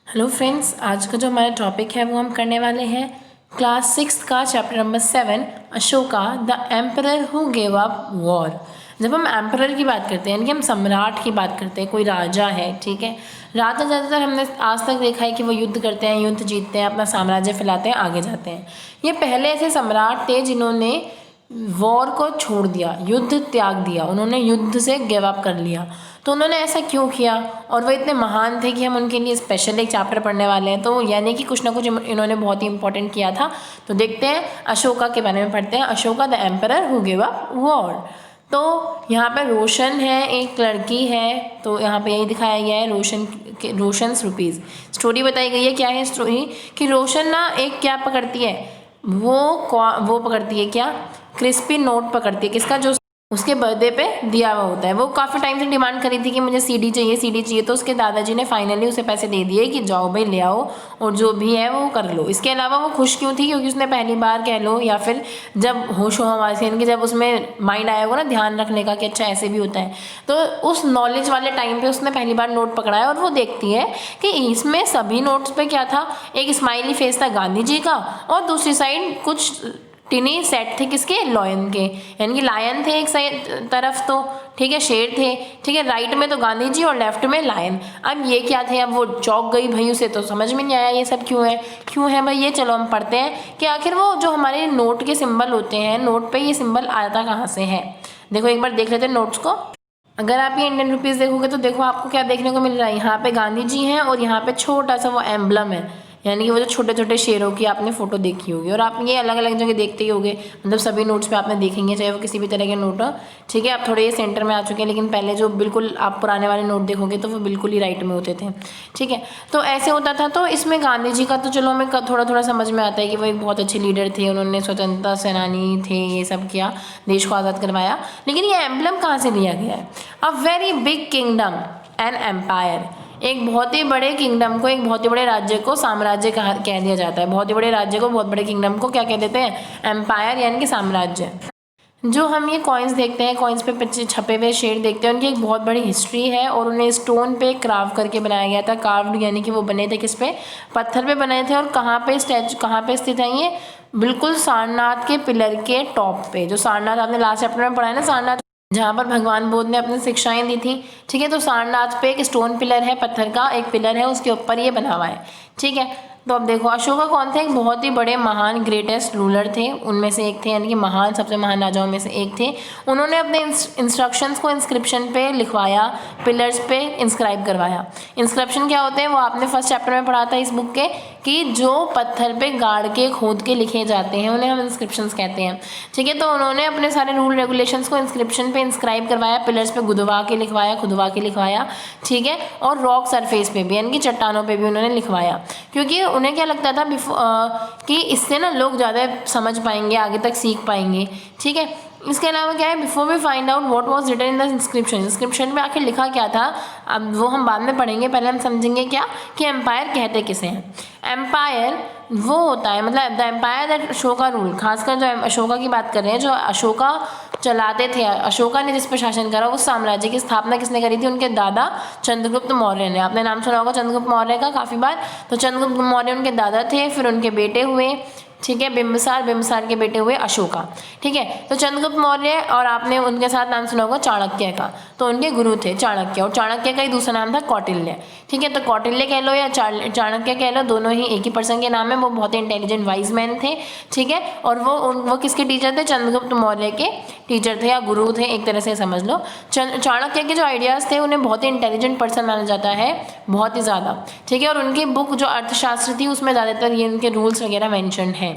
Hello friends, आज का जो हमारा टॉपिक है वो हम करने वाले हैं क्लास 6 का chapter number 7 Ashoka the emperor who gave up war. जब हम एम्परर की बात करते हैं यानी कि हम सम्राट की बात करते हैं, कोई राजा है, ठीक है। राजा ज़्यादातर हमने आज तक देखा है कि वो युद्ध करते हैं, युद्ध जीतते हैं, अपना साम्राज्य फैलाते हैं, आगे जाते हैं। ये पहले ऐसे सम्राट थे जिन्होंने वॉर को छोड़ दिया, युद्ध त्याग दिया, उन्होंने युद्ध से गिव अप कर लिया। तो उन्होंने ऐसा क्यों किया और वो इतने महान थे कि हम उनके लिए स्पेशल एक चैप्टर पढ़ने वाले हैं। तो यानी कि कुछ ना कुछ इन्होंने बहुत ही इंपॉर्टेंट किया था। तो देखते हैं अशोका के बारे में पढ़ते हैं, Ashoka the emperor who give up war. तो यहाँ पे रोशन है, एक लड़की है, तो यहाँ पे यही दिखाया गया है रोशन्स रुपीज़। स्टोरी बताई गई है, क्या है स्टोरी कि रोशन ना एक क्या पकड़ती है, वो पकड़ती है क्या, क्रिस्पी नोट पकड़ती है, किसका, जो उसके बर्थडे पे दिया हुआ होता है। वो काफ़ी टाइम से डिमांड करी थी कि मुझे सीडी चाहिए, तो उसके दादाजी ने फाइनली उसे पैसे दे दिए कि जाओ भाई ले आओ और जो भी है वो कर लो। इसके अलावा वो खुश क्यों थी, क्योंकि उसने पहली बार कह लो या फिर जब होश हवास यानी कि जब उसमें माइंड आया होगा ना ध्यान रखने का कि अच्छा ऐसे भी होता है, तो उस नॉलेज वाले टाइम पे उसने पहली बार नोट पकड़ा है और वो देखती है कि इसमें सभी नोट्स पे क्या था, एक स्माइली फेस था गांधी जी का और दूसरी साइड कुछ टिनी सेट थे किसके, लॉयन के, यानी कि लायन थे एक साइड तरफ, तो ठीक है, शेर थे, ठीक है, राइट में तो गांधी जी और लेफ्ट में लायन। अब ये क्या थे, अब वो चौंक गई भाई, उसे तो समझ में नहीं आया ये सब क्यों है भाई। ये चलो हम पढ़ते हैं कि आखिर वो जो हमारे नोट के सिंबल होते हैं, नोट पे ये सिंबल आता कहाँ से है। देखो एक बार देख लेते हैं नोट्स को। अगर आप ये इंडियन रुपीज़ देखोगे तो देखो आपको क्या देखने को मिल रहा है, यहाँ पे गांधी जी हैं और यहाँ पे छोटा सा वो एम्बलम है, यानी कि वो जो छोटे छोटे शेरों की आपने फोटो देखी होगी और आप ये अलग अलग जगह देखते ही होगे, मतलब सभी नोट्स पे आपने देखेंगे, चाहे वो किसी भी तरह के नोट हो, ठीक है। आप थोड़े ये सेंटर में आ चुके हैं, लेकिन पहले जो बिल्कुल आप पुराने वाले नोट देखोगे तो वो बिल्कुल ही राइट में होते थे, ठीक है। तो ऐसे होता था। तो इसमें गांधी जी का तो चलो हमें थोड़ा थोड़ा समझ में आता है कि वो एक बहुत अच्छे लीडर थे, उन्होंने स्वतंत्रता सेनानी थे, ये सब किया, देश को आज़ाद करवाया। लेकिन ये एम्बलम कहाँ से लिया गया है, a very big kingdom an empire, एक बहुत ही बड़े किंगडम को, एक बहुत ही बड़े राज्य को साम्राज्य कह दिया जाता है। बहुत ही बड़े राज्य को, बहुत बड़े किंगडम को क्या कह देते हैं, एम्पायर यानी कि साम्राज्य। जो हम ये कॉइन्स देखते हैं, कॉइन्स पे छपे हुए शेर देखते हैं, उनकी एक बहुत बड़ी हिस्ट्री है और उन्हें स्टोन पे क्राव करके बनाया गया था। कार्व्ड यानी कि वो बने थे किस पे, पत्थर पे बने थे। और कहाँ पे स्थित है ये, बिल्कुल सारनाथ के पिलर के टॉप पे। जो सारनाथ आपने लास्ट चैप्टर में पढ़ा है ना, सारनाथ जहाँ पर भगवान बुद्ध ने अपनी शिक्षाएं दी थी, ठीक है। तो सारनाथ पे एक स्टोन पिलर है, पत्थर का एक पिलर है, उसके ऊपर ये बना हुआ है, ठीक है। तो अब देखो अशोका कौन थे, एक बहुत ही बड़े महान ग्रेटेस्ट रूलर थे, उनमें से एक थे, यानी कि महान सबसे महान राजाओं में से एक थे। उन्होंने अपने इंस्ट्रक्शंस को इंस्क्रिप्शन पे लिखवाया, पिलर्स पे इंस्क्राइब करवाया। इंस्क्रिप्शन क्या होते हैं वो आपने फर्स्ट चैप्टर में पढ़ा था इस बुक के, कि जो पत्थर पे गाड़ के खोद के लिखे जाते हैं उन्हें हम इंस्क्रिप्शंस कहते हैं, ठीक है। तो उन्होंने अपने सारे रूल रेगुलेशंस को इंस्क्रिप्शन पे इंस्क्राइब करवाया, पिलर्स पे खुदवा के लिखवाया, ठीक है। और रॉक सरफेस पे भी यानी कि चट्टानों पे भी उन्होंने लिखवाया, क्योंकि उन्हें क्या लगता था कि इससे ना लोग ज़्यादा समझ पाएंगे, आगे तक सीख पाएंगे, ठीक है। इसके अलावा क्या है, before we find out what was written in the inscription में आखिर लिखा क्या था, अब वो हम बाद में पढ़ेंगे, पहले हम समझेंगे क्या कि एम्पायर कहते किसे हैं। एम्पायर वो होता है, मतलब the empire that Ashoka rule, खासकर जो अशोका की बात कर रहे हैं, जो अशोका चलाते थे, अशोका ने जिस पर शासन करा, उस साम्राज्य की स्थापना किसने करी थी, उनके दादा चंद्रगुप्त मौर्य ने। आपने नाम सुना होगा चंद्रगुप्त मौर्य का काफ़ी बार। तो चंद्रगुप्त मौर्य उनके दादा थे, फिर उनके बेटे हुए, ठीक है, बिंबिसार के बेटे हुए अशोका, ठीक है। तो चंद्रगुप्त मौर्य और आपने उनके साथ नाम सुना होगा चाणक्य का, तो उनके गुरु थे चाणक्य, और चाणक्य का ही दूसरा नाम था कौटिल्य, ठीक है। तो कौटिल्य कह लो या चाणक्य कह लो, दोनों ही एक ही पर्सन के नाम है। वो बहुत ही इंटेलिजेंट वाइज मैन थे, ठीक है। और वो किसके टीचर थे, चंद्रगुप्त मौर्य के टीचर थे या गुरु थे, एक तरह से समझ लो। चाणक्य के जो आइडियाज़ थे, उन्हें बहुत ही इंटेलिजेंट पर्सन माना जाता है, बहुत ही ज़्यादा, ठीक है। और उनकी बुक जो अर्थशास्त्र थी उसमें ज़्यादातर ये उनके रूल्स वगैरह मैंशन है,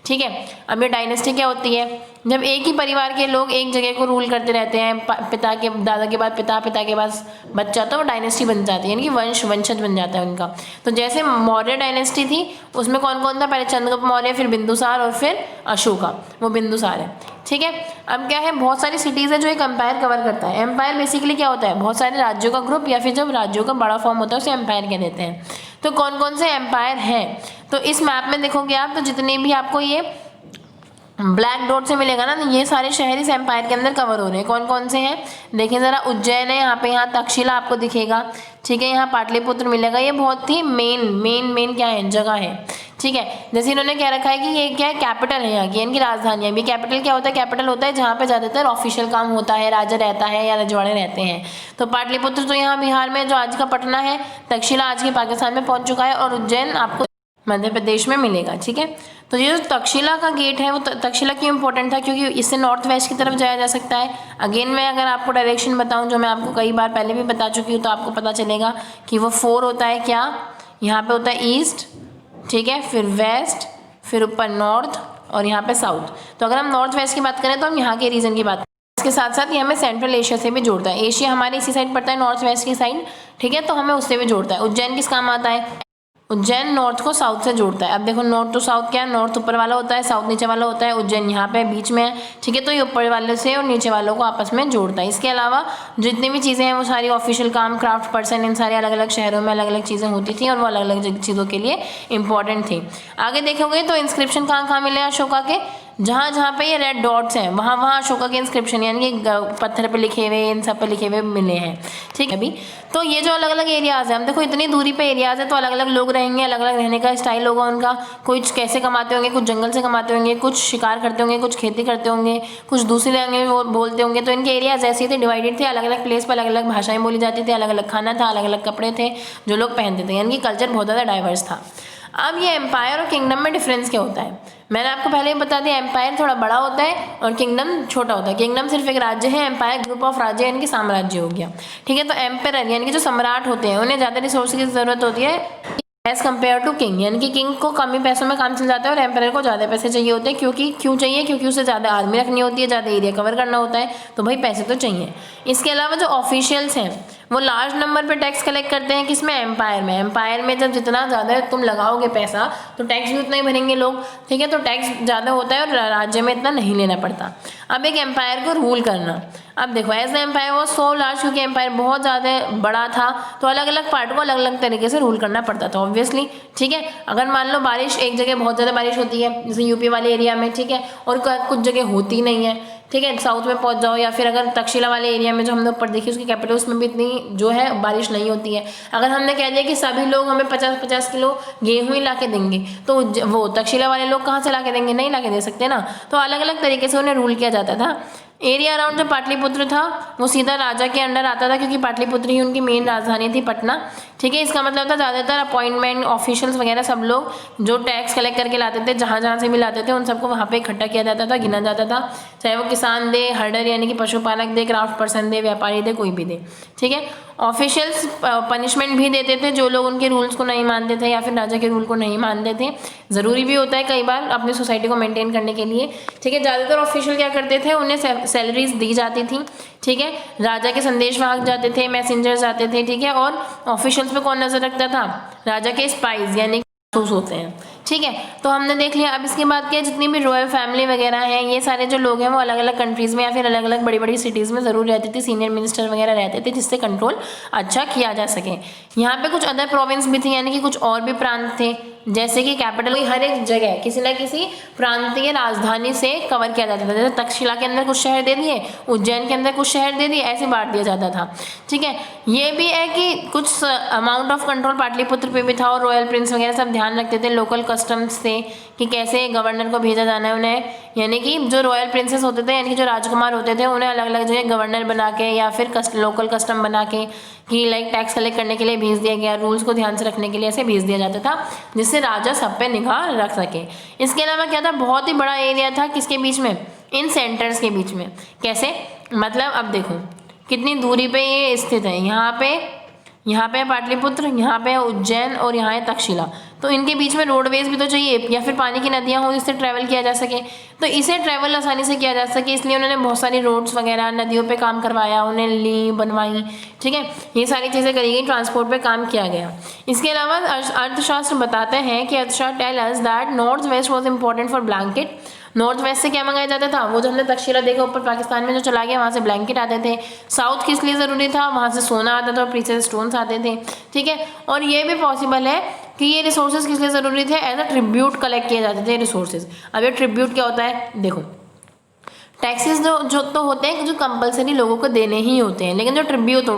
ठीक है। अब ये डायनेस्टी क्या होती है, जब एक ही परिवार के लोग एक जगह को रूल करते रहते हैं, पिता के दादा के बाद पिता, पिता के बाद बच्चा, तो वो डायनेस्टी बन जाती है, यानी कि वंशज बन जाता है उनका। तो जैसे मौर्य डायनेस्टी थी, उसमें कौन कौन था, पहले चंद्रगुप्त मौर्य, फिर बिंदुसार और फिर अशोका, वो बिंदुसार है, ठीक है। अब क्या है, बहुत सारी सिटीज़ है जो एक एम्पायर कवर करता है। एम्पायर बेसिकली क्या होता है, बहुत सारे राज्यों का ग्रुप, या फिर जब राज्यों का बड़ा फॉर्म होता है उसे एम्पायर कह देते हैं। तो कौन कौन से एम्पायर हैं, तो इस मैप में देखोगे आप, तो जितने भी आपको ये ब्लैक डॉट से मिलेगा ना, तो ये सारे शहर इस एम्पायर के अंदर कवर हो रहे हैं। कौन कौन से हैं देखिए ज़रा, उज्जैन है यहाँ पे, यहाँ तक्षशिला आपको दिखेगा, ठीक है, यहाँ पाटलिपुत्र मिलेगा। ये बहुत ही मेन क्या है, जगह है, ठीक है। जैसे इन्होंने क्या रखा है कि ये क्या है, कैपिटल है यहाँ की, इनकी राजधानी है। अभी कैपिटल क्या होता है, कैपिटल होता है जहाँ पे ज़्यादातर ऑफिशियल काम होता है, राजा रहता है या रजवाड़े रहते हैं। तो पाटलिपुत्र तो यहाँ बिहार में जो आज का पटना है, तक्षशिला आज के पाकिस्तान में पहुँच चुका है, और उज्जैन आपको मध्य प्रदेश में मिलेगा, ठीक है। तो ये जो तक्षशिला का गेट है वो तक्षशिला क्यों इंपॉर्टेंट था, क्योंकि इससे नॉर्थ वेस्ट की तरफ जाया जा सकता है। अगेन मैं अगर आपको डायरेक्शन बताऊं, जो मैं आपको कई बार पहले भी बता चुकी हूँ, तो आपको पता चलेगा कि वो 4 होता है। क्या यहाँ पे होता है ईस्ट, ठीक है, फिर वेस्ट, फिर ऊपर नॉर्थ, और यहाँ पे साउथ। तो अगर हम नॉर्थ वेस्ट की बात करें तो हम यहाँ के रीजन की बात करें। इसके साथ साथ ये हमें सेंट्रल एशिया से भी जोड़ता है। एशिया हमारे इसी साइड पड़ता है, नॉर्थ वेस्ट की साइड, ठीक है, तो हमें उससे भी जोड़ता है। उज्जैन किस काम आता है, उज्जैन नॉर्थ को साउथ से जोड़ता है। अब देखो नॉर्थ टू साउथ क्या है, नॉर्थ ऊपर वाला होता है, साउथ नीचे वाला होता है। उज्जैन यहाँ पे बीच में है, ठीक है, तो ये ऊपर वाले से और नीचे वालों को आपस में जोड़ता है। इसके अलावा जितनी भी चीज़ें हैं वो सारी ऑफिशियल काम, क्राफ्ट पर्सन, इन सारे अलग अलग शहरों में अलग अलग चीज़ें होती थी और वो अलग अलग चीज़ों के लिए इंपॉर्टेंट थी। आगे देखोगे तो इंस्क्रिप्शन कहाँ कहाँ मिले अशोका के, जहाँ जहाँ पे ये रेड डॉट्स हैं वहाँ वहाँ अशोका के इंस्क्रिप्शन यानी कि पत्थर पे लिखे हुए, इन सब पे लिखे हुए मिले हैं, ठीक है। अभी तो ये जो अलग अलग एरियाज़ हैं, हम देखो इतनी दूरी पे एरियाज़ है तो अलग अलग लोग रहेंगे, अलग अलग रहने का स्टाइल होगा उनका। कुछ कैसे कमाते होंगे, कुछ जंगल से कमाते होंगे, कुछ शिकार करते होंगे, कुछ खेती करते होंगे, कुछ दूसरी लैंग्वेज बोलते होंगे। तो इनके एरियाज ऐसे थे, डिवाइडेड थे, अलग अलग प्लेस पर अलग अलग भाषाएं बोली जाती थी, अलग अलग खाना था, अलग अलग कपड़े थे जो लोग पहनते थे, यानी कि कल्चर बहुत ज़्यादा डाइवर्स था। अब ये एम्पायर और किंगडम में डिफरेंस क्या होता है, मैंने आपको पहले ही बता दिया, एम्पायर थोड़ा बड़ा होता है और किंगडम छोटा होता है। किंगडम सिर्फ एक राज्य है, एम्पायर ग्रुप ऑफ राज्य यानी कि साम्राज्य हो गया, ठीक है। तो एम्पायर यानी कि जो सम्राट होते हैं उन्हें ज़्यादा रिसोर्स की ज़रूरत होती है एज कम्पेयर टू किंग, यानी कि किंग को कम ही पैसों में काम चल जाता है और एम्पायर को ज़्यादा पैसे चाहिए होते हैं। क्यों चाहिए, क्योंकि उसे ज़्यादा आर्मी रखनी होती है, ज़्यादा एरिया कवर करना होता है, तो भाई पैसे तो चाहिए। इसके अलावा जो ऑफिशियल्स हैं वो लार्ज नंबर पे टैक्स कलेक्ट करते हैं, किसमें, एम्पायर में। एम्पायर में जब जितना ज़्यादा तुम लगाओगे पैसा तो टैक्स भी उतना ही भरेंगे लोग, ठीक है। तो टैक्स ज़्यादा होता है और राज्य में इतना नहीं लेना पड़ता। अब एक एम्पायर को रूल करना, अब देखो एज द एम्पायर वो सो लार्ज, क्योंकि एम्पायर बहुत ज़्यादा बड़ा था तो अलग अलग पार्ट को अलग अलग तरीके से रूल करना पड़ता था ऑब्वियसली, ठीक है। अगर मान लो बारिश एक जगह बहुत ज़्यादा बारिश होती है जैसे यूपी वाले एरिया में, ठीक है, और कुछ जगह होती नहीं है, ठीक है, साउथ में पहुंच जाओ, या फिर अगर तक्षशिला वाले एरिया में जो हमने ऊपर देखी उसकी कैपिटल, उसमें भी इतनी जो है बारिश नहीं होती है। अगर हमने कह दिया कि सभी लोग हमें 50-50 किलो गेहूँ ही ला के देंगे तो वो तक्षशिला वाले लोग कहाँ से ला के देंगे, नहीं ला के दे सकते ना। तो अलग अलग तरीके से उन्हें रूल किया जाता था। एरिया अराउंड जो पाटलिपुत्र था वो सीधा राजा के अंडर आता था, क्योंकि पाटलिपुत्र ही उनकी मेन राजधानी थी, पटना, ठीक है। इसका मतलब था ज़्यादातर अपॉइंटमेंट ऑफिशियल्स वगैरह सब लोग जो टैक्स कलेक्ट करके लाते थे, जहाँ जहाँ से भी लाते थे उन सबको वहाँ पे इकट्ठा किया जाता था, गिना जाता था, चाहे वो किसान दे, हर्डर यानी कि पशुपालक दे, क्राफ्ट पर्सन दे, व्यापारी दे, कोई भी दे, ठीक है। ऑफिशियल्स पनिशमेंट भी देते थे जो लोग उनके रूल्स को नहीं मानते थे या फिर राजा के रूल को नहीं मानते थे। ज़रूरी भी होता है कई बार अपनी सोसाइटी को मेंटेन करने के लिए, ठीक है। ज़्यादातर ऑफिशियल क्या करते थे, उन्हें सैलरीज दी जाती थी, ठीक है। राजा के संदेशवाहक जाते थे, मैसेंजर्स जाते थे, ठीक है। और ऑफिशियल्स पे कौन नजर रखता था, राजा के स्पाइस यानी होते हैं, ठीक है। तो हमने देख लिया। अब इसके बाद क्या, जितनी भी रॉयल फैमिली वगैरह हैं, ये सारे जो लोग हैं वो अलग अलग कंट्रीज़ में या फिर अलग अलग बड़ी बड़ी सिटीज़ में ज़रूर रहती थी, सीनियर मिनिस्टर वगैरह रहते थे जिससे कंट्रोल अच्छा किया जा सके। यहाँ पे कुछ अदर प्रोविंस भी थी, यानी कि कुछ और भी प्रांत थे, जैसे कि कैपिटल हर एक जगह किसी न किसी प्रांतीय राजधानी से कवर किया जाता था। जैसे तक्षशिला के अंदर कुछ शहर दे दिए, उज्जैन के अंदर कुछ शहर दे दिए, ऐसे बांट दिया जाता था, ठीक है। ये भी है कि कुछ अमाउंट ऑफ कंट्रोल पाटलिपुत्र पे भी था और रॉयल प्रिंस वगैरह सब ध्यान रखते थे लोकल कस्टम्स से कि कैसे गवर्नर को भेजा जाना है उन्हें, यानी कि जो रॉयल प्रिंसेस होते थे यानी कि जो राजकुमार होते थे उन्हें अलग अलग जगह गवर्नर बना के या फिर लोकल कस्टम बना के कि लाइक टैक्स कलेक्ट करने के लिए भेज दिया गया, रूल्स को ध्यान से रखने के लिए ऐसे भेज दिया जाता था जिससे राजा सब पे निगाह रख सके। इसके अलावा क्या था, बहुत ही बड़ा एरिया था किसके बीच में, इन सेंटर्स के बीच में। कैसे, मतलब अब देखो कितनी दूरी पे ये स्थित है, यहाँ पे है पाटलिपुत्र, यहाँ पे है उज्जैन और यहाँ है तक्षशिला। तो इनके बीच में रोडवेज भी तो चाहिए या फिर पानी की नदियाँ हो जिससे ट्रैवल किया जा सके। तो इसे ट्रैवल आसानी से किया जा सके इसलिए उन्होंने बहुत सारी रोड्स वगैरह नदियों पे काम करवाया, उन्हें ली बनवाई, ठीक है। ये सारी चीज़ें करी गई, ट्रांसपोर्ट पे काम किया गया। इसके अलावा अर्थशास्त्र बताते हैं कि Arthashastra tell us that north west was important for blanket. North west से क्या मंगाया जाता था, वो जो हमने तक्षशिला देखा ऊपर पाकिस्तान में जो चला गया वहाँ से ब्लैंकेट आते थे। साउथ किस लिए ज़रूरी था, वहाँ से सोना आता था और प्रीशियस स्टोन्स आते थे, ठीक है। और ये भी पॉसिबल है कि ये रिसोर्सेज किस लिए ज़रूरी थे, एज अ ट्रिब्यूट कलेक्ट किए जाते थे रिसोर्सेज। अब ये ट्रिब्यूट क्या होता है, देखो टैक्सेस जो तो होते हैं जो कंपलसरी लोगों को देने ही होते हैं, लेकिन जो ट्रिब्यूट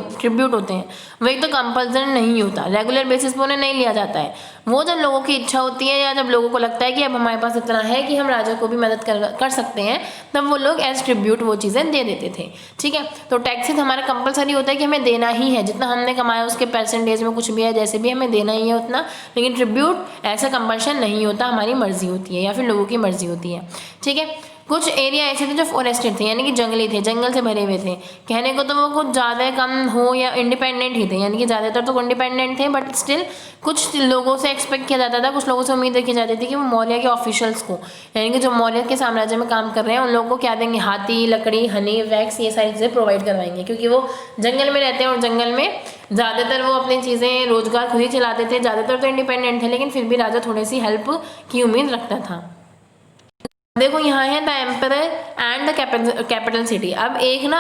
होते हैं वो एक तो कंपल्सरी नहीं होता, रेगुलर बेसिस पे उन्हें नहीं लिया जाता है। वो जब लोगों की इच्छा होती है या जब लोगों को लगता है कि अब हमारे पास इतना है कि हम राजा को भी मदद कर सकते हैं, तब वो लोग एज ट्रिब्यूट वो चीज़ें दे देते थे। ठीक है, तो टैक्सेस हमारा कंपलसरी होता है कि हमें देना ही है, जितना हमने कमाया उसके परसेंटेज में कुछ भी है, जैसे भी हमें देना ही है उतना। लेकिन ट्रिब्यूट ऐसा कंपल्शन नहीं होता, हमारी मर्जी होती है या फिर लोगों की मर्जी होती है। ठीक है, कुछ एरिया ऐसे थे जो फॉरेस्टेड थे, यानी कि जंगली थे, जंगल से भरे हुए थे। कहने को तो वो कुछ ज़्यादा कम हो या इंडिपेंडेंट ही थे, यानी कि ज़्यादातर तो इंडिपेंडेंट थे, बट स्टिल कुछ लोगों से एक्सपेक्ट किया जाता था, कुछ लोगों से उम्मीद रखी जाती थी कि वो मौर्य के ऑफिशियल्स को, यानी कि जो मौर्य के साम्राज्य में काम कर रहे हैं उन लोगों को क्या देंगे, हाथी, लकड़ी, हनी, वैक्स, ये सारी चीज़ें प्रोवाइड करवाएंगे, क्योंकि वो जंगल में रहते हैं और जंगल में ज़्यादातर वो अपनी चीज़ें रोजगार खुद ही चलाते थे। ज़्यादातर तो इंडिपेंडेंट थे, लेकिन फिर भी राजा थोड़ी सी हेल्प की उम्मीद रखता था। देखो यहाँ है the emperor and the capital city. अब एक ना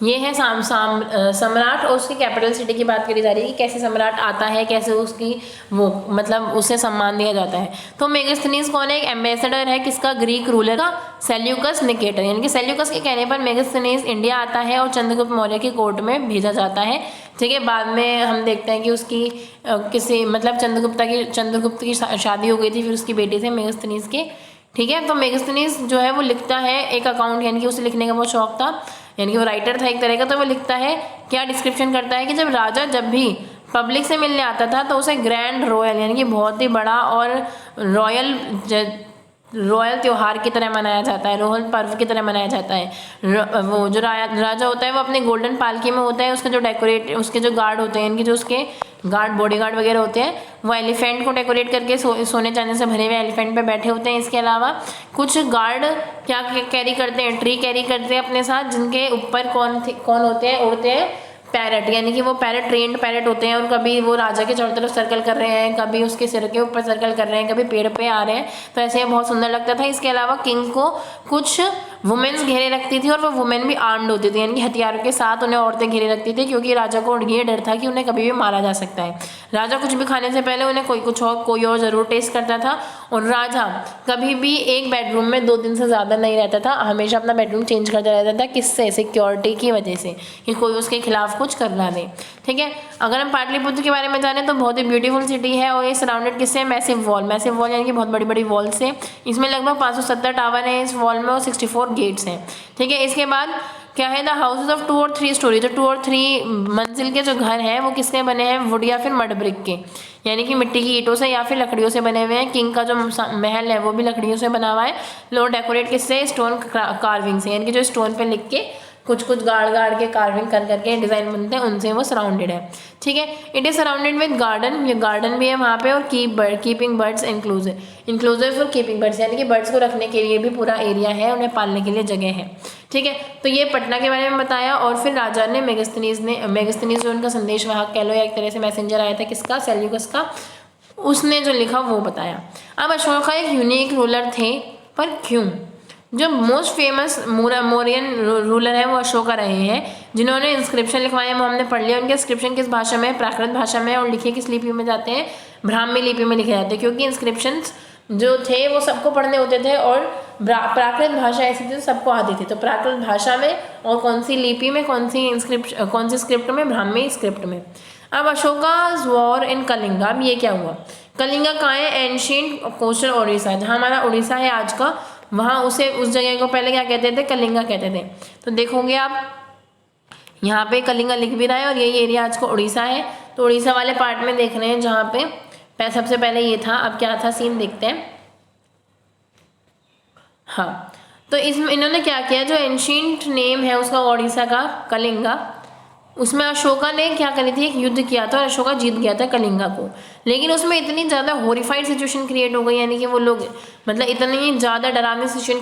ये है सम्राट और उसकी कैपिटल सिटी की बात करी जा रही है कि कैसे सम्राट आता है, कैसे उसकी वो मतलब उसे सम्मान दिया जाता है। तो मेगास्थनीज कौन है, एक एम्बेसडर है किसका, ग्रीक रूलर का, सेल्यूकस निकेटर। यानी कि सेल्यूकस के कहने पर मेगास्थनीज इंडिया आता है और चंद्रगुप्त मौर्य की कोर्ट में भेजा जाता है। ठीक है, बाद में हम देखते हैं कि उसकी किसी मतलब चंद्रगुप्त की शादी हो गई थी, फिर उसकी बेटी थे मेगास्थनीज के। ठीक है, तो मेगास्थनीज जो है वो लिखता है एक अकाउंट, यानी कि उसे लिखने का बहुत शौक था, यानी कि वो राइटर था एक तरह का। तो वो लिखता है, क्या डिस्क्रिप्शन करता है कि जब राजा जब भी पब्लिक से मिलने आता था तो उसे ग्रैंड रॉयल, यानी कि बहुत ही बड़ा और रॉयल त्यौहार की तरह मनाया जाता है, रॉयल पर्व की तरह मनाया जाता है। वो जो राजा होता है वो अपने गोल्डन पालकी में होता है, उसके जो गार्ड होते हैं, यानी कि जो उसके गार्ड बॉडी गार्ड वगैरह होते हैं, वो एलिफेंट को डेकोरेट करके सोने चांदी से भरे हुए एलिफेंट पे बैठे होते हैं। इसके अलावा कुछ गार्ड क्या कैरी करते हैं, ट्री कैरी करते हैं अपने साथ, जिनके ऊपर कौन होते हैं, उड़ते हैं पैरट, यानी कि वो पैरट ट्रेंड पैरट होते हैं और कभी वो राजा के चारों तरफ सर्कल कर रहे हैं, कभी उसके सिर के ऊपर सर्कल कर रहे हैं, कभी पेड़ पे आ रहे हैं। तो ऐसे बहुत सुंदर लगता था। इसके अलावा किंग को कुछ वुमेन्स घेरे रखती थी और वो वुमेन भी आर्म्ड होती थी, यानी कि हथियारों के साथ उन्हें औरतें घेरे रखती थी, क्योंकि राजा को ये डर था कि उन्हें कभी भी मारा जा सकता है। राजा कुछ भी खाने से पहले उन्हें कोई और ज़रूर टेस्ट करता था। और राजा कभी भी एक बेडरूम में 2 दिन से ज़्यादा नहीं रहता था, हमेशा अपना बेडरूम चेंज करता रहता था। किससे, सिक्योरिटी की वजह से, कि कोई उसके खिलाफ कुछ कर ना दे। ठीक है, अगर हम पाटलिपुत्र के बारे में जाने तो बहुत ही ब्यूटीफुल सिटी है और ये सराउंडेड किससे, मैसिव वॉल यानी कि बहुत बड़ी बड़ी वॉल से। इसमें लगभग 570 टावर हैं इस वॉल में और 64 गेट्स हैं। ठीक है, इसके बाद क्या है, द हाउसेज ऑफ 2 और 3 स्टोरी, जो 2 और 3 मंजिल के जो घर हैं वो किसके बने हैं, वुड या फिर मड ब्रिक के, यानी कि मिट्टी की ईंटों से या फिर लकड़ियों से बने हुए हैं। किंग का जो महल है वो भी लकड़ियों से बना हुआ है। लोग डेकोरेट किससे, स्टोन कार्विंग से, यानी कि जो स्टोन पे लिख के कुछ गाड़ के कार्विंग कर करके डिज़ाइन बनते हैं, उनसे वो सराउंडेड है। ठीक है, it is surrounded with garden, ये गार्डन भी है वहाँ पे, और keeping birds inclusive for keeping birds, यानी कि बर्ड्स को रखने के लिए भी पूरा एरिया है, उन्हें पालने के लिए जगह है। ठीक है, तो ये पटना के बारे में बताया। और फिर राजा ने मेगास्थनीज जो उनका संदेशवाहक कह लो या एक तरह से मैसेंजर आया था किसका, सेल्यूकस का, उसने जो लिखा वो बताया। अब अशोका एक यूनिक रूलर थे, पर क्यों? जो मोस्ट फेमस मौर्यन रूलर है वो अशोका रहे हैं, जिन्होंने इंस्क्रिप्शन लिखवाए वो हमने पढ़ लिया। उनके इंस्क्रिप्शन किस भाषा में, प्राकृत भाषा में, और लिखे किस लिपि में जाते हैं, ब्राह्मी लिपि में लिखे जाते हैं, क्योंकि इंस्क्रिप्शंस जो थे वो सबको पढ़ने होते थे और प्राकृत भाषा ऐसी थी तो सबको आती थी। तो प्राकृत भाषा में और कौन सी लिपि में, कौन सी स्क्रिप्ट में, ब्राह्मी स्क्रिप्ट में। अब अशोका's वॉर इन कलिंगा, अब ये क्या हुआ, कलिंगा कहाँ है, एंशिएंट कोस्टल उड़ीसा, जहाँ हमारा उड़ीसा है आज का, वहाँ उस जगह को पहले क्या कहते थे, कलिंगा कहते थे। तो देखोगे आप यहाँ पे कलिंगा लिख भी रहा है और यही एरिया आज को उड़ीसा है। तो उड़ीसा वाले पार्ट में देख रहे हैं जहाँ पे सबसे पहले ये था। अब क्या था सीन देखते हैं। हाँ, तो इसमें इन्होंने क्या किया, जो एंशिएंट नेम है उसका उड़ीसा का कलिंगा, उसमें अशोका ने क्या करी थी, एक युद्ध किया था और अशोका जीत गया था कलिंगा को। लेकिन उसमें इतनी ज़्यादा हॉरिफाइड सिचुएशन क्रिएट हो गई, यानी कि वो लोग मतलब इतनी ज़्यादा डरावनी सिचुएशन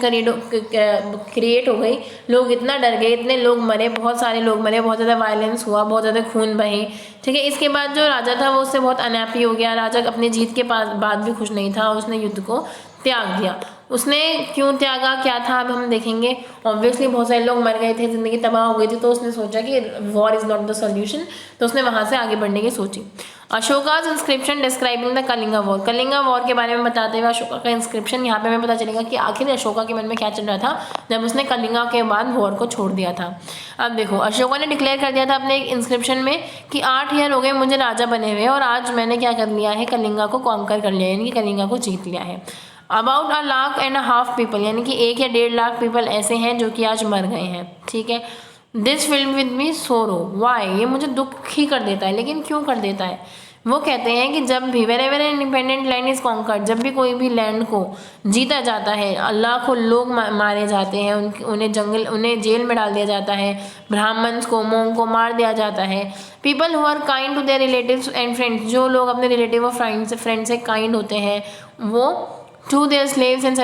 क्रिएट हो गई, लोग इतना डर गए, इतने लोग मरे, बहुत सारे लोग मरे, बहुत ज़्यादा वायलेंस हुआ, बहुत ज़्यादा खून बहे। ठीक है, इसके बाद जो राजा था वो उससे बहुत अनहैप्पी हो गया। राजा अपनी जीत के बाद भी खुश नहीं था, उसने युद्ध को त्याग दिया। उसने क्यों त्यागा, क्या था, अब हम देखेंगे। ऑब्वियसली बहुत सारे लोग मर गए थे, ज़िंदगी तबाह हो गई थी, तो उसने सोचा कि war is not the solution, तो उसने वहाँ से आगे बढ़ने की सोची। Ashoka's inscription describing the Kalinga war, Kalinga war के बारे में बताते हुए अशोका का इंस्क्रिप्शन, यहाँ पे हमें पता चलेगा कि आखिर अशोका के मन में क्या चल रहा था जब उसने कलिंगा के बाद वॉर को छोड़ दिया था। अब देखो, अशोका ने डिक्लेयर कर दिया था अपने इंस्क्रिप्शन में कि 8 ईयर हो गए मुझे राजा बने हुए और आज मैंने क्या कर लिया है, कलिंगा को कॉन्कर कर लिया है, यानी कि कलिंगा को जीत लिया है। अबाउट 1.5 लाख पीपल, यानी कि 1 या 1.5 लाख पीपल ऐसे हैं जो कि आज मर गए हैं, ठीक है। दिस फिल्म विद मी सोरो, वाई, ये मुझे दुख ही कर देता है, लेकिन क्यों कर देता है। वो कहते हैं कि जब भी wherever independent land is conquered, जब भी कोई भी लैंड को जीता जाता है, लाखों लोग मारे जाते हैं, उन्हें जेल में डाल दिया जाता है, ब्राह्मण्स को, मोंग को मार दिया जाता है। People who are kind to their relatives and friends, जो लोग अपने रिलेटिव और फ्रेंड से काइंड होते हैं, वो to their slaves and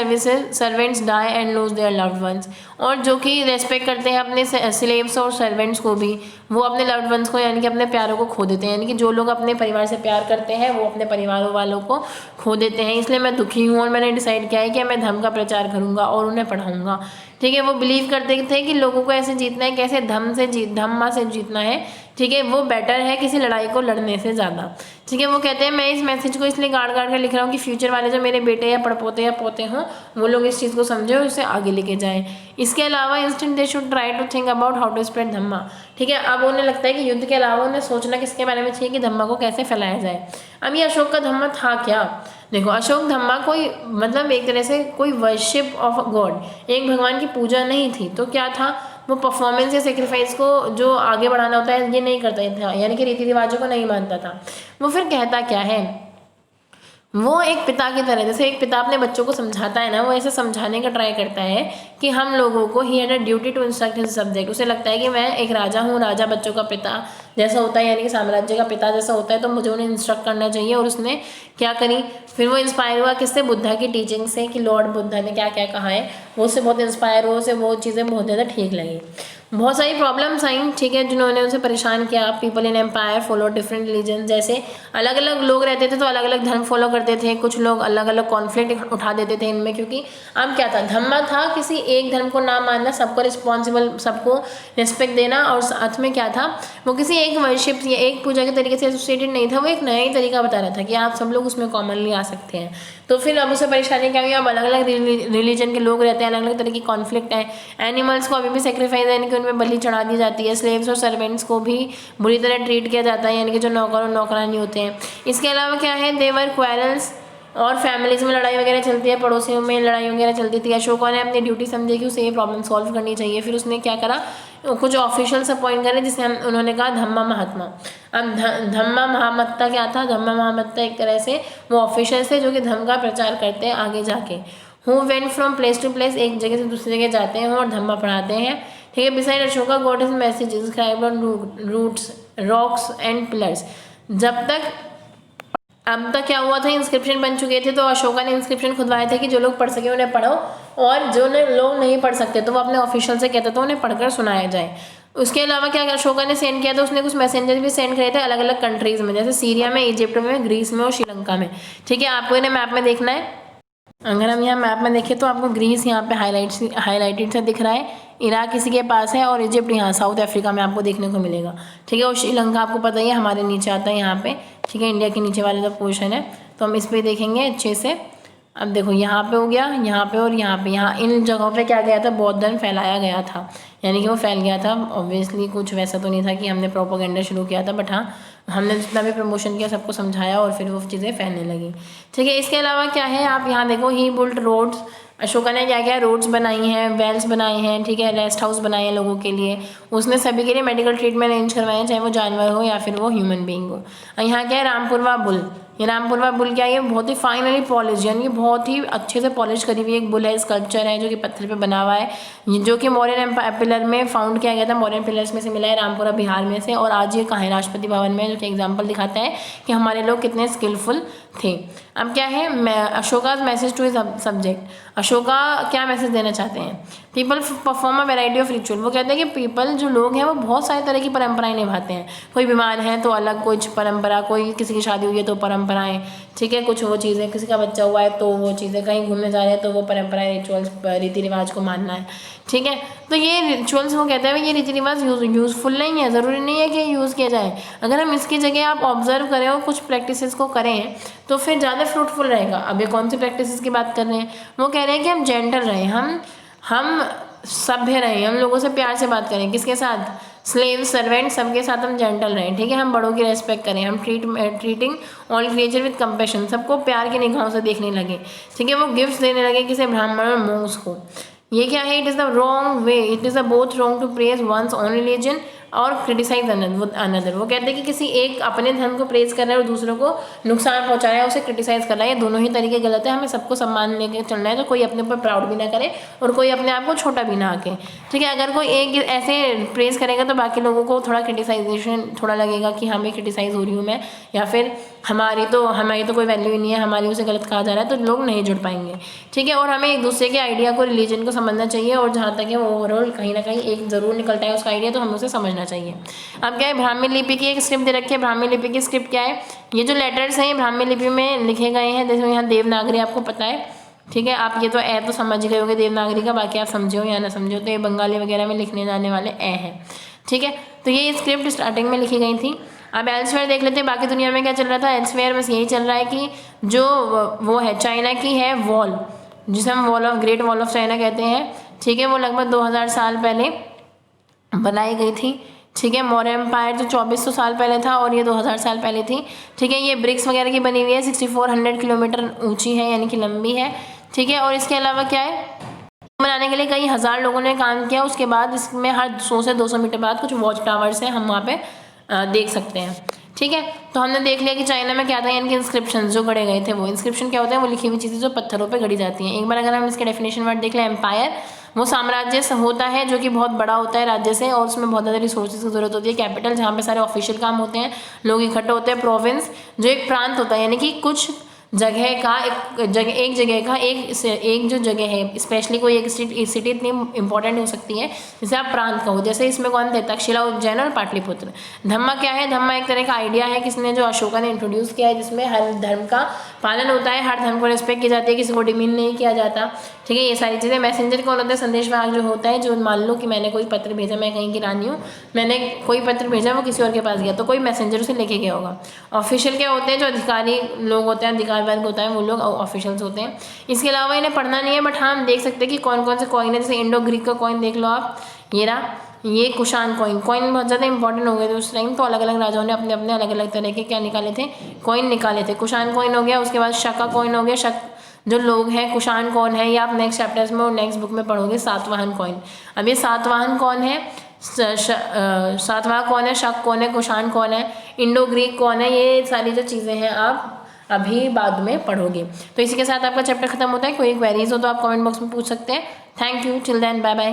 servants die and lose their loved ones, और जो कि रेस्पेक्ट करते हैं अपने स्लेव्स और सर्वेंट्स को भी, वो अपने लव्ड वंस को यानी कि अपने प्यारों को खो देते हैं। यानी कि जो लोग अपने परिवार से प्यार करते हैं वो अपने परिवार वालों को खो देते हैं। इसलिए मैं दुखी हूँ और मैंने डिसाइड किया है कि मैं धर्म का प्रचार करूँगा और उन्हें पढ़ाऊँगा, ठीक है। वो बिलीव करते थे कि लोगों को ऐसे जीतना है, कैसे धम्मा से जीतना है, ठीक है, वो बेटर है किसी लड़ाई को लड़ने से ज़्यादा, ठीक है। वो कहते हैं मैं इस मैसेज को इसलिए गाड़ कर लिख रहा हूँ कि फ्यूचर वाले जो मेरे बेटे या पड़पोते या पोते हों, वो लोग इस चीज़ को समझे और उसे आगे लेके जाएं। इसके अलावा instead they should try to think about how to spread dhamma, ठीक है। अब उन्हें लगता है कि युद्ध के अलावा उन्हें सोचना किसके बारे में चाहिए कि धम्मा को कैसे फैलाया जाए। अब ये अशोक का धम्मा था क्या। देखो, अशोक धम्मा कोई मतलब एक तरह से कोई वर्शिप ऑफ गॉड, एक भगवान की पूजा नहीं थी, तो क्या था, वो परफॉर्मेंस या सेक्रीफाइस को जो आगे बढ़ाना होता है ये नहीं करता था, यानी कि रीति रिवाजों को नहीं मानता था। वो फिर कहता क्या है, वो एक पिता की तरह, जैसे एक पिता अपने बच्चों को समझाता है ना, वो ऐसे समझाने का ट्राई करता है कि हम लोगों को ही had a duty to instruct his subject. उसे लगता है कि मैं एक राजा हूँ, राजा बच्चों का पिता जैसा होता है, यानी कि साम्राज्य का पिता जैसा होता है, तो मुझे उन्हें इंस्ट्रक्ट करना चाहिए। और उसने क्या करी, फिर वो इंस्पायर हुआ किससे, बुद्धा की टीचिंग से, कि लॉर्ड बुद्धा ने क्या क्या कहा है, वो उससे बहुत इंस्पायर हुआ, उसे वो चीज़ें बहुत ज़्यादा ठीक लगी। बहुत सारी प्रॉब्लम्स आई, ठीक है, जिन्होंने उसे परेशान किया। People in empire follow different religion, जैसे अलग अलग लोग रहते थे तो अलग अलग धर्म फॉलो करते थे, कुछ लोग अलग अलग कॉन्फ्लिक्ट उठा देते थे इनमें, क्योंकि अब क्या था, धम्मा था किसी एक धर्म को ना मानना, सबको रिस्पॉन्सिबल, सबको रिस्पेक्ट देना, और साथ में क्या था, वो किसी एक वर्शिप या एक पूजा के तरीके से एसोसिएटेड नहीं था, वो एक नया ही तरीका बता रहा था कि आप सब लोग उसमें कॉमनली आ सकते हैं। तो फिर अब उसे परेशानी क्या हुई, अब अलग अलग रिलीजन के लोग रहते हैं, अलग अलग तरह की कॉन्फ्लिक्ट है। एनिमल्स को अभी भी सेक्रीफाइस यानी कि उनमें बलि चढ़ा दी जाती है। स्लेव्स और सर्वेंट्स को भी बुरी तरह ट्रीट किया जाता है, यानी कि जो नौकर और नौकरानी होते हैं। इसके अलावा क्या है, देवर क्वारल्स, और फैमिलीज़ में लड़ाई वगैरह चलती है, पड़ोसियों में लड़ाई वगैरह चलती थी। अशोका ने अपनी ड्यूटी समझी कि उसे ये प्रॉब्लम सॉल्व करनी चाहिए। फिर उसने क्या करा, कुछ ऑफिशियल्स अपॉइंट करे, जिसे उन्होंने कहा धम्मा महात्मा। अब धम्मा महामत्ता क्या था, धम्मा महामत्ता एक तरह से वो ऑफिशियल्स थे जो कि धर्म का प्रचार करते हैं आगे जाके। Who went from place to place, एक जगह से दूसरी जगह जाते हैं और धम्मा पढ़ाते हैं, ठीक है। Beside Ashoka got his message inscribed on routes, rocks and pillars. जब तक अब तक क्या हुआ था, इंस्क्रिप्शन बन चुके थे, तो अशोका ने इंस्क्रिप्शन खुदवाए थे कि जो लोग पढ़ सके उन्हें पढ़ो, और जो लोग नहीं पढ़ सकते तो वो अपने ऑफिशियल से कहते थे उन्हें पढ़कर सुनाया जाए। उसके अलावा क्या अशोका ने सेंड किया था, उसने कुछ मैसेंजर भी सेंड करे थे अलग अलग कंट्रीज़ में, जैसे सीरिया में, इजिप्ट में, ग्रीस में और श्रीलंका में, ठीक है। आपको इन्हें मैप में देखना है। अगर हम यहाँ मैप में देखें तो आपको ग्रीस यहाँ पे हाईलाइटेड से दिख रहा है, इराक किसी के पास है, और इजिप्ट यहाँ साउथ अफ्रीका में आपको देखने को मिलेगा, ठीक है। और श्रीलंका आपको पता ही है हमारे नीचे आता है यहाँ पे, ठीक है, इंडिया के नीचे वाले जो पोर्शन है, तो हम इस पर देखेंगे अच्छे से। अब देखो यहाँ पे हो गया, यहाँ पे और यहाँ पे, यहाँ इन जगहों पे क्या गया था, बौद्ध धर्म फैलाया गया था, यानी कि वो फैल गया था। ऑब्वियसली कुछ वैसा तो नहीं था कि हमने प्रोपोगेंडा शुरू किया था, बट हाँ हमने जितना भी प्रमोशन किया सबको समझाया और फिर वो चीज़ें फैलने लगी, ठीक है। इसके अलावा क्या है, आप यहाँ देखो, ही बुल्ट रोड्स, अशोका ने क्या किया, रोड्स बनाई हैं, वेल्स बनाए हैं, ठीक है, रेस्ट हाउस बनाए हैं लोगों के लिए। उसने सभी के लिए मेडिकल ट्रीटमेंट अरेंज करवाए हैं, चाहे वो जानवर हो या फिर वो ह्यूमन बीइंग हो। और यहाँ क्या है, रामपुरवा बुल, ये रामपुरवा बुल क्या है, ये बहुत ही फाइनली पॉलिश, यानी कि बहुत ही अच्छे से पॉलिश करी हुई एक बुल है, स्कल्पचर है जो कि पत्थर पे बना हुआ है, जो कि मौर्यन पिलर में फाउंड किया गया था, मौर्यन पिलर्स में से मिला है, रामपुरा बिहार में से। और आज ये कहाँ है, राष्ट्रपति भवन में, जो कि एग्जाम्पल दिखाता है कि हमारे लोग कितने स्किलफुल थे। अब क्या है, Ashoka message to subject, Ashoka क्या मैसेज देना चाहते हैं, people perform a variety of ritual. वो कहते हैं कि पीपल जो लोग हैं वो बहुत सारे तरह की परंपराएं निभाते हैं, कोई बीमार है तो अलग कुछ परंपरा, कोई किसी की शादी हुई है तो परंपरा, परंपराएं, ठीक है, कुछ वो चीज़ें, किसी का बच्चा हुआ है तो वो चीज़ें, कहीं घूमने जा रहे हैं तो वो परंपराएं, रिचुअल्स, रीति रिवाज को मानना है, ठीक है। तो ये रिचुअल्स वो कहते हैं ये रीति रिवाज यूज़फुल नहीं है, ज़रूरी नहीं है कि यूज़ किया जाए। अगर हम इसकी जगह आप ऑब्जर्व करें और कुछ प्रैक्टिसेस को करें तो फिर ज़्यादा फ्रूटफुल रहेगा। अब ये कौन सी प्रैक्टिसेस की बात कर रहे हैं, वो कह रहे हैं कि हम जेंटल रहें, हम सभ्य रहें, हम लोगों से प्यार से बात करें, किसके साथ, स्लेव, सर्वेंट, सबके साथ हम जेंटल रहें, ठीक है। हम बड़ों की रेस्पेक्ट करें, हम treating all creature with compassion, सबको प्यार की निगाहों से देखने लगे, ठीक है। वो गिफ्ट्स देने लगे किसी ब्राह्मण और मूस को। ये क्या है, it is the wrong way, it is the both wrong to praise one's own religion और क्रिटिसाइज अनदर। वो कहते हैं कि किसी एक अपने धर्म को प्रेज कर रहा है और दूसरों को नुकसान पहुंचा रहा है, उसे क्रिटिसाइज कर रहा है, ये दोनों ही तरीके गलत है। हमें सबको सम्मान लेके चलना है, तो कोई अपने ऊपर प्राउड भी ना करे और कोई अपने आप को छोटा भी ना आके, ठीक है। अगर कोई एक ऐसे प्रेज करेगा तो बाकी लोगों को थोड़ा क्रिटिसाइजेशन थोड़ा लगेगा कि हाँ भाई क्रिटिसाइज हो रही हूँ मैं, या फिर हमारी तो कोई वैल्यू ही नहीं है, हमारी उसे गलत कहा जा रहा है, तो लोग नहीं जुड़ पाएंगे, ठीक है। और हमें एक दूसरे के आइडिया को, रिलीजन को समझना चाहिए, और जहाँ तक है वो ओवरऑल कहीं ना कहीं एक ज़रूर निकलता है उसका आइडिया, तो हमें उसे समझना चाहिए। अब क्या है, ब्राह्मी लिपि की एक स्क्रिप्ट दे रखी है। ब्राह्मी लिपि की स्क्रिप्ट क्या है, ये जो लेटर्स हैं ये ब्राह्मी लिपि में लिखे गए हैं। जैसे यहाँ देवनागरी आपको पता है, ठीक है, आप ये तो ए तो समझ गए होंगे देवनागरी का, बाकी आप समझे हो या ना समझे हो, तो ये बंगाली वगैरह में लिखने जाने वाले ए हैं, ठीक है। तो ये स्क्रिप्ट स्टार्टिंग में लिखी गई थी। अब एल्सवेयर देख लेते हैं, बाकी दुनिया में क्या चल रहा था। एल्सवेयर बस यही चल रहा है कि जो वो है चाइना की है वॉल, जिसे हम wall of great wall of China कहते हैं, ठीक है, वो लगभग 2000 साल पहले बनाई गई थी, ठीक है। मौर्य एम्पायर जो 2400 साल पहले था और ये 2000 साल पहले थी, ठीक है। ये ब्रिक्स वगैरह की बनी हुई है, 6400 किलोमीटर ऊंची है, यानी कि लंबी है, ठीक है। और इसके अलावा क्या है, बनाने के लिए कई हज़ार लोगों ने काम किया। उसके बाद इसमें हर 100 से 200 मीटर बाद कुछ वॉच टावर्स हैं, हम वहाँ पे देख सकते हैं, ठीक है। तो हमने देख लिया कि चाइना में क्या था, यानी कि इंस्क्रिप्शन जो गढ़े गए थे। वो इंस्क्रिप्शन क्या होता है, वो लिखी हुई चीज़ें जो पत्थरों पे गढ़ी जाती हैं। एक बार अगर हम इसके डेफिनेशन वर्ड देख लें, एम्पायर वो साम्राज्य से होता है जो कि बहुत बड़ा होता है राज्य से, और उसमें बहुत ज़्यादा रिसोर्सेज की जरूरत होती है। कैपिटल जहाँ पे सारे ऑफिशियल काम होते हैं, लोग इकट्ठे होते हैं। प्रोविंस जो एक प्रांत होता है, यानी कि कुछ जगह का एक जगह का एक जो जगह है, स्पेशली कोई एक सिटी इतनी इंपॉर्टेंट हो सकती है जिसे आप प्रांत कहो। जैसे इसमें कौन थे, तक्षशिला, उज्जैन और पाटलिपुत्र। धम्मा क्या है, धम्मा एक तरह का आइडिया है किसने, जो अशोका ने इंट्रोड्यूस किया है, जिसमें हर धर्म का पालन होता है, हर धर्म को रिस्पेक्ट की जाती है, किसी को डिमीन नहीं किया जाता, ठीक है। ये सारी चीज़ें। मैसेंजर कौन होता है, संदेशवाहक जो होता है, जो मान लो कि मैंने कोई पत्र भेजा, मैं कहीं की रानी हूँ, मैंने कोई पत्र भेजा, वो किसी और के पास गया, तो कोई मैसेंजर उसे लेके गया होगा। ऑफिशियल क्या होते हैं, जो अधिकारी लोग होते हैं, अधिकार वर्ग होता है, वो लोग ऑफिशियल्स होते हैं। इसके अलावा इन्हें पढ़ना नहीं है, बट हाँ हम देख सकते हैं कि कौन कौन से कॉइन है। जैसे इंडो ग्रीक का कॉइन देख लो आप, ये रहा, ये कुशान कॉइन बहुत ज़्यादा इंपॉर्टेंट हो गए थे उस टाइम, तो अलग अलग राजाओं ने अपने अपने अलग अलग तरह के क्या निकाले थे, कॉइन निकाले थे। कुशान कॉइन हो गया, उसके बाद शका कॉइन हो गया। शक जो लोग हैं, कुशान कौन है, ये आप नेक्स्ट चैप्टर्स में और नेक्स्ट बुक में पढ़ोगे। सातवाहन कॉइन, अब ये सातवाहन कौन है, सातवाहन कौन है, शक कौन है, कुशान कौन है, इंडो ग्रीक कौन है, ये सारी जो चीज़ें हैं आप अभी बाद में पढ़ोगे। तो इसी के साथ आपका चैप्टर खत्म होता है। कोई क्वेरीज हो तो आप कमेंट बॉक्स में पूछ सकते हैं। Thank you, till then, bye bye.